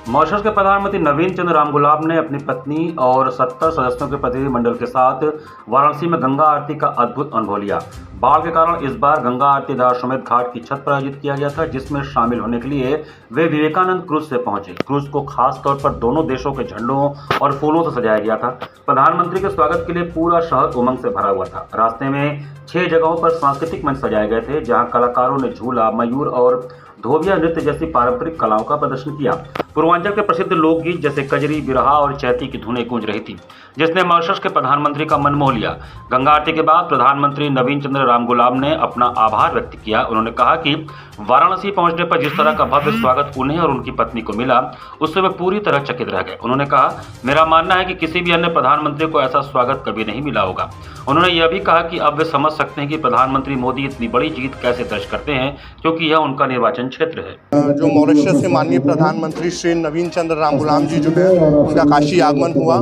Mauritius के प्रधानमंत्री नवीन चंद्र रामगुलाम ने अपनी पत्नी और 70 सदस्यों के प्रतिनिधिमंडल के साथ वाराणसी में गंगा आरती का अद्भुत अनुभव लिया। बाढ़ के कारण इस बार गंगा आरती दशाश्वमेध घाट की छत पर आयोजित किया गया था, जिसमें शामिल होने के लिए वे विवेकानंद क्रूज से पहुंचे। क्रूज को खास तौर पर दोनों देशों के झंडों और फूलों से सजाया गया था। प्रधानमंत्री के स्वागत के लिए पूरा शहर उमंग से भरा हुआ था। रास्ते में 6 जगहों पर सांस्कृतिक मंच सजाए गए थे, जहां कलाकारों ने झूला, मयूर और धोबिया नृत्य जैसी पारंपरिक कलाओं का प्रदर्शन किया। पूर्वांचल के प्रसिद्ध लोकगीत जैसे कजरी, बिरहा और चैती की धुनें गूंज रही थी, जिसने मॉरिशस के प्रधानमंत्री का मन मोह लिया। गंगा आरती के बाद प्रधानमंत्री नवीन चंद्र रामगुलाम ने अपना आभार व्यक्त किया। उन्होंने कहा कि वाराणसी पहुंचने पर जिस तरह का भव्य स्वागत उन्हें और उनकी पत्नी को मिला, उससे वे पूरी तरह चकित रह गए। उन्होंने कहा, मेरा मानना है कि किसी भी अन्य प्रधानमंत्री को ऐसा स्वागत कभी नहीं मिला होगा। उन्होंने यह भी कहा कि अब वे समझ सकते हैं कि प्रधानमंत्री मोदी इतनी बड़ी जीत कैसे दर्ज करते हैं, क्योंकि यह उनका निर्वाचन क्षेत्र है। जो मॉरिशस के माननीय प्रधानमंत्री श्री नवीन चंद्र रामगुलाम जी जो है, उनका काशी आगमन हुआ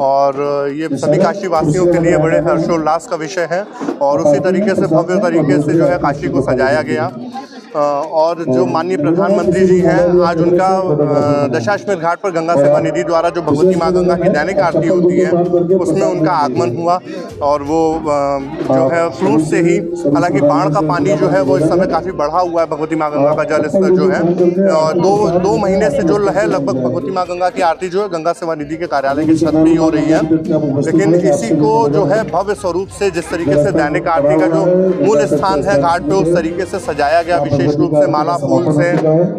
और ये सभी काशी वासियों के लिए बड़े हर्षोल्लास का विषय है। और उसी तरीके से भव्य तरीके से जो है काशी को सजाया गया। और जो माननीय प्रधानमंत्री जी हैं, आज उनका दशाश्वमेध घाट पर गंगा सेवा निधि द्वारा जो भगवती माँ गंगा की दैनिक आरती होती है, उसमें उनका आगमन हुआ। और वो जो है क्रूज से ही, हालांकि बाढ़ का पानी जो है वो इस समय काफ़ी बढ़ा हुआ है, भगवती माँ गंगा का जल स्तर जो है दो महीने से जो है लगभग भगवती माँ गंगा की आरती जो है गंगा सेवा निधि के कार्यालय की छत पर ही हो रही है। लेकिन इसी को जो है भव्य स्वरूप से, जिस तरीके से दैनिक आरती का जो मूल स्थान है घाट पे, उस तरीके से सजाया गया, विशेष रूप से माला फूल से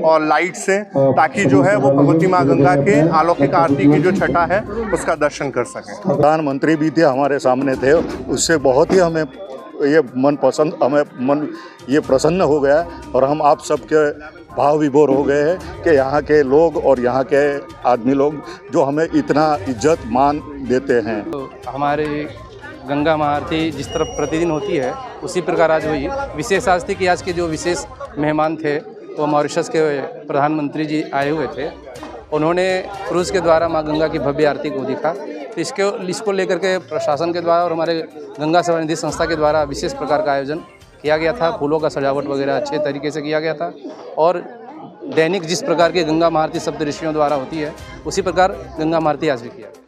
और लाइट से, ताकि जो है वो भगवती माँ गंगा के अलौकिक आरती की जो छटा है उसका दर्शन कर सकें। प्रधानमंत्री भी थे, हमारे सामने थे, उससे बहुत ही हमें ये मन ये प्रसन्न हो गया और हम आप सबके भाव विभोर हो गए हैं कि यहाँ के लोग और यहाँ के आदमी लोग जो हमें इतना इज्जत मान देते हैं। तो हमारे गंगा महाआरती जिस तरह प्रतिदिन होती है, उसी प्रकार आज हुई। विशेष आज थी कि आज के जो विशेष मेहमान थे वो मॉरिशस के प्रधानमंत्री जी आए हुए थे। उन्होंने क्रूज़ के द्वारा माँ गंगा की भव्य आरती को देखा। तो इसको लेकर के प्रशासन के द्वारा और हमारे गंगा सेवा निधि संस्था के द्वारा विशेष प्रकार का आयोजन किया गया था। फूलों का सजावट वगैरह अच्छे तरीके से किया गया था। और दैनिक जिस प्रकार की गंगा महाआरती सप्त ऋषियों द्वारा होती है, उसी प्रकार गंगा महाआरती आज भी किया।